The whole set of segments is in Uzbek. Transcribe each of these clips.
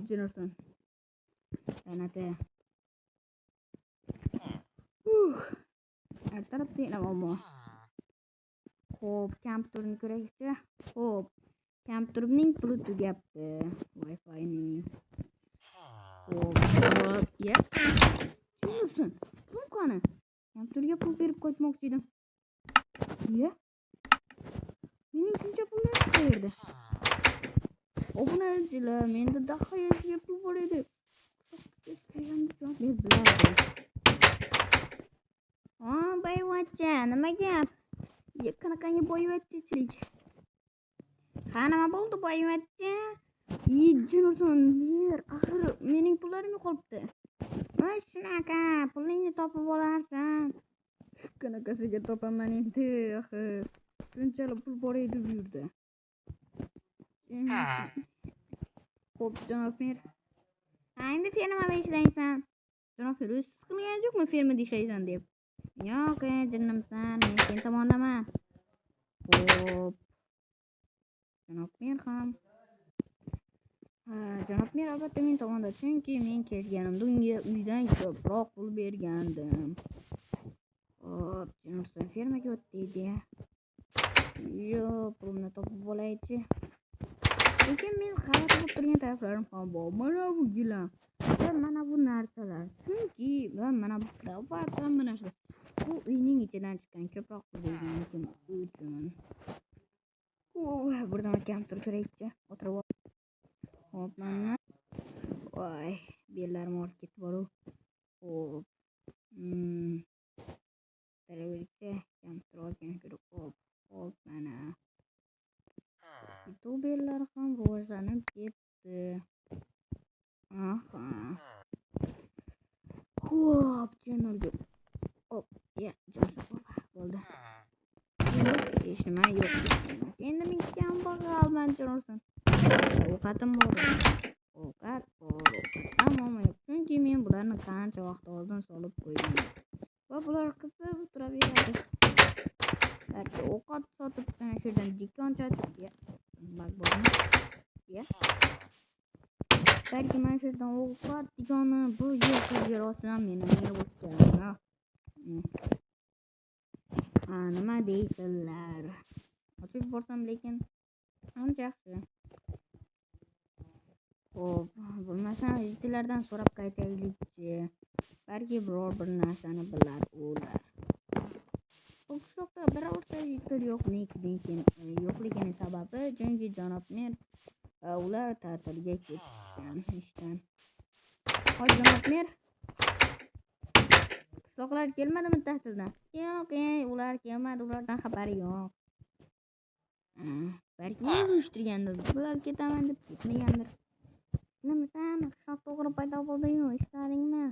Jennerson. Lanet. Ertalab deyman ammo. Xo'p, kompyuterni ko'raylikchi. Xo'p, kompyuterimning puli tugabdi. Wi-Fi'ning. Xo'p, ya. Jennerson, pulim qani? Kompyuterga pul berib qo'ymoqchi edim. Ya. Mening shuncha pulim qayerda? Obunachilar, menda dahoyasiga pul bor edi. Boyvachcha, nima gap? Qanaqangi boyvachchilik? Ha, nima bo'ldi boyvachcha? Jennerson, axir mening pullarim yo'qolibdi. Voy shunaqa, pulingni topib olarsan. Qanaqasiga topaman endi, axir. Shunchalik pul bor edi bu yerda. Xo'p, janob mer. Endi fermada ishlaysan. Janob mer, o'z qilgan yo'qmi fermada ishlaysan deb? Yo'q, jinnimsan, men sen tomondaman. Xo'p. Janob mer ham. Janob mer albatta men tomonda, chunki men kelganimda unga uydan ko'proq pul bergandim. Xo'p, jinnimsan fermaga o'tdi edi. Yo'q, pulimni topib olaychi. Lekin men xabar olib turgan taraflarim ham bor. Mana bu gilam. Mana bu narsalar. Chunki mana bu kravat hamma narsa. Bu uyning ichidan chiqqan ko'proq pul berganim uchun. Buradan kompyuter ko'raylikchi. O'tirib ol. Xo'p, mana. Voy, bellarim olib ketib bor. Xo'p. Ko'raylikchi. Kompyuter olgan ko'rib. Xo'p, mana. YouTuberlar ham rivojlanib ketdi. Aha. Xo'p, channelga. Hop, ya, jo'nasa bo'ldi. Hech nima yo'q. Endi men kam bo'lgan Jennerson. Ovqatim bor. Ovqat bor. Ammo yo'q. Chunki men bularni qancha vaqt oldin solib qo'ydim. Va bular qisib turaveradi. Balki ovqat sotib shundan dikon chachib, ya. Bak bormi? Ya. Balki mana shu yerdan ovqat dikoni bu yer ostidan meni o'tgan. Nima deysilar? Ochib borsam lekin ancha yaxshi. Xo'p, bo'lmasam eshitlardan so'rab qaytaylikchi. Balki biror bir narsani bilar ular. Bu qishloqda birorta eshitlar yo'qligini sababi chunki janob mer ular ta'tilga ketgan ishdan. Hoy janob mer. Qishloqlar kelmadimi ta'tildan? Yo'q, ular kelmadi, ulardan xabari yo'q. Balki uyushtirgandir. Bular ketaman deb ketmagandir. Nimasan, qishloq to'g'ri paydo bo'ldi-yu, ishlaringmi?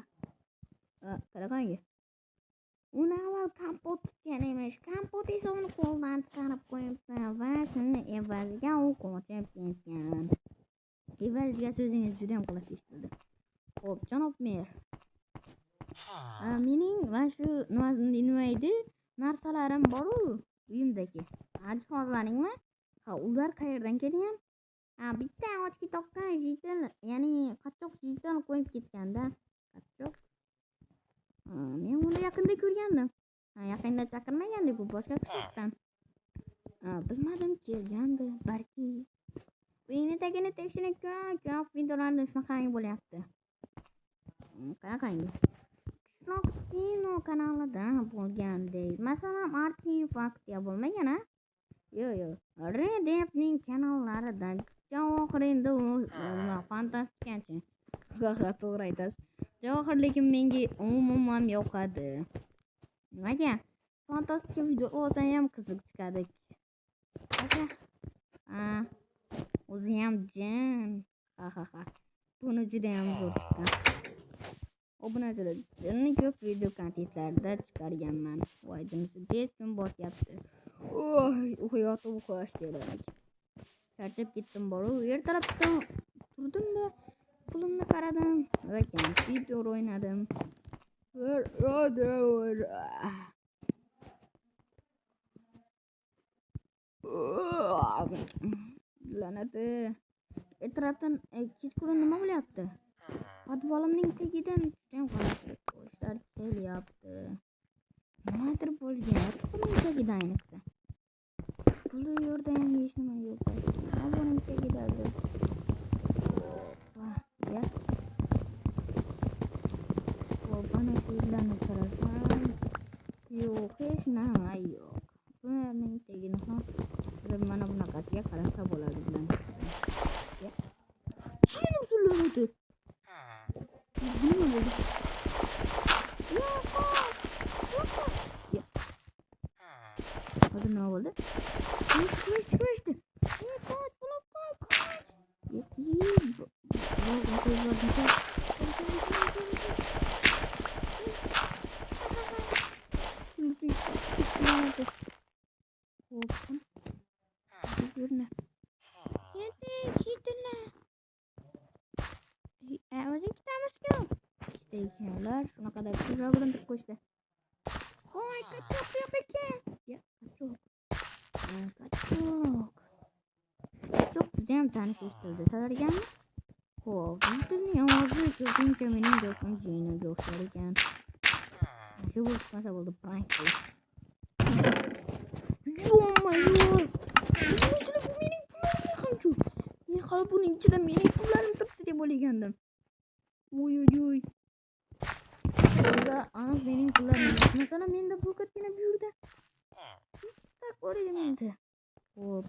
Qaraqangi. Uni avval kompot tutgan emish. Kompot esa uni qo'ldan chiqarib qo'yibdi va shuni evaziga u qochib ketgan. Evaziga so'zingiz juda ham quloq eshitildi. Xo'p, janob mer. Mening va shu nima edi? Narsalarim bor-ku uyimdagi. Jihozlaringmi? Ular qayerdan kelgan? Bitta ochki toqqan jitil, ya'ni qattiq jitil qo'yib ketganda. Qattiq. Men uni yaqinda ko'rgandim. Yaqinda chaqirmagandi, bu boshqa qishloqdan. Bilmadim, kelgandi, balki. Uyni tagini tekshirib ko'p videolarda shunaqangi bo'lyapti. Qanaqangi? Qishloq kino kanalida bo'lgandek. Masalan, Archiv Faktya bo'lmagan-a? Yo'q. Redepning kanallarida Javohir endi fantastikasi. To'g'ri aytasiz. Javohir lekin menga umuman yoqadi. Nimaga? Fantastika video olsam ham qiziq chiqadi. O'zi ham jin. Buni juda ham zo'r chiqqan. Obunachilar, jinni ko'p video kontentlarda chiqarganman. Voy, jinni tez kun botyapti. Uxlayotib uxlash kerak. Charchab ketdim bor-u, ertalabdan turdim-da, pulimni qaradim va kompyuter o'ynadim. Lanati. Ertalab zaten kechqurun nima bo'lyapti? Podvolimning tagidan judayam g'alati tovushlar kelyapti. Nimadir bo'lgan, buning tagida ayniqsa. Puli yerda ham hech nima yo'q. Buning tagida ya. Bana suylarni qarasam, yo'q, hech nima yo'q. Buning tagini ham mana bunaqasiga qarasa bo'ladi bilan. Ya. Yana usullanadi. Nima bo'ldi? Hozir nima bo'ldi? Qochdi. Shunaqada tezroq bilan deb qo'yishdi. Hoy, kachoq yo'q ekan. Ya, kachoq. Kachoq judayam tanish eshitildi. Sizlar ekanmi? Xo'p, bunday ovozi ko'pincha mening do'stim Jinaga o'xshar ekan. Shu bo'lsa bo'ldi, prank qilish. Yo-mayor. Mening pullarim hamchu. Men hali buning ichida mening pullarim turibdi deb o'ylagandim. Oy. Aniq mening pullarim. Masalan, menda bu kattagina bu yerda. Tak ko'ring menda. Xo'p.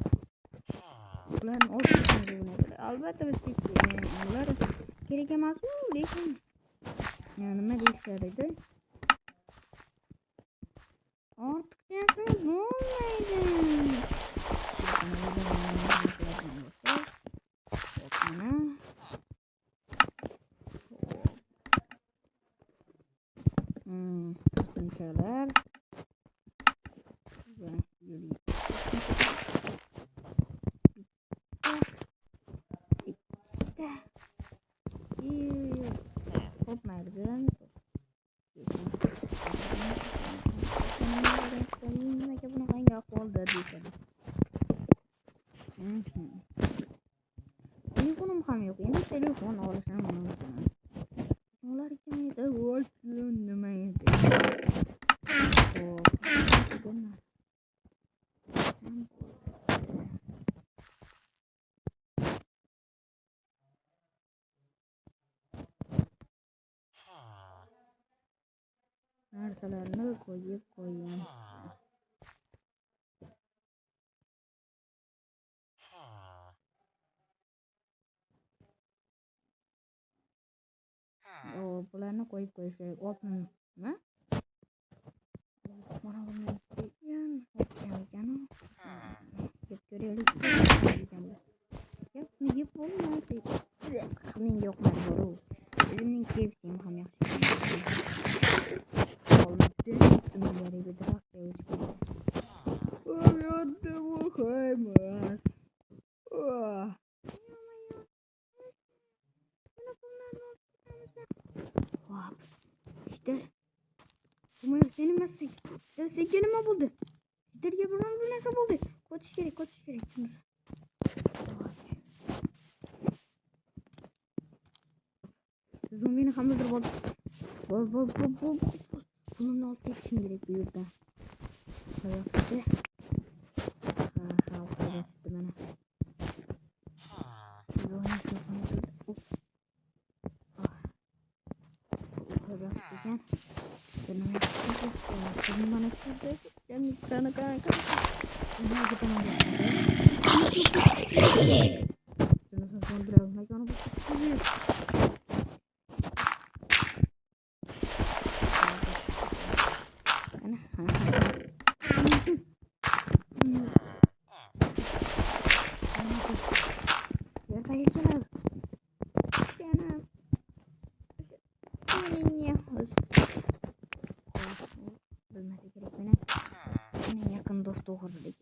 Ularni o'zlariga albatta biz ular kerak emas-ku, lekin nima deyishar edi? Ortiqcha bo'lmaydi. Bunchalar. Kopmaydigan. Nimaga bunaqangi ahvolda deyishadi. Telefonim ham yo'q. Endi telefon olishim mumkin. Ular kimda bo'lsin nima edi? Narsalarni qo'yib qo'ygan. Bularni qo'yib qo'yish kerak. Oltinmi? Mana buni degan ekanu. Deb ko'raylik. Yo'q, nega bo'lmaydi? Menga yoqmaydi bu. O'zimning keyfim ham yaxshi. İşte umarım senin meslek. Senin nima bo'ldi? Sizlarga bir narsa bo'ldi. Qochish kerak. Zombini ham o'ldirib oldi. Bol. Pulimni olib ketishim kerak bu yerda. Qo'yapti. Qo'yapti mana. Mana shu ekrani qarang. Nima qilaman? Yaqin do'st o'g'irlik.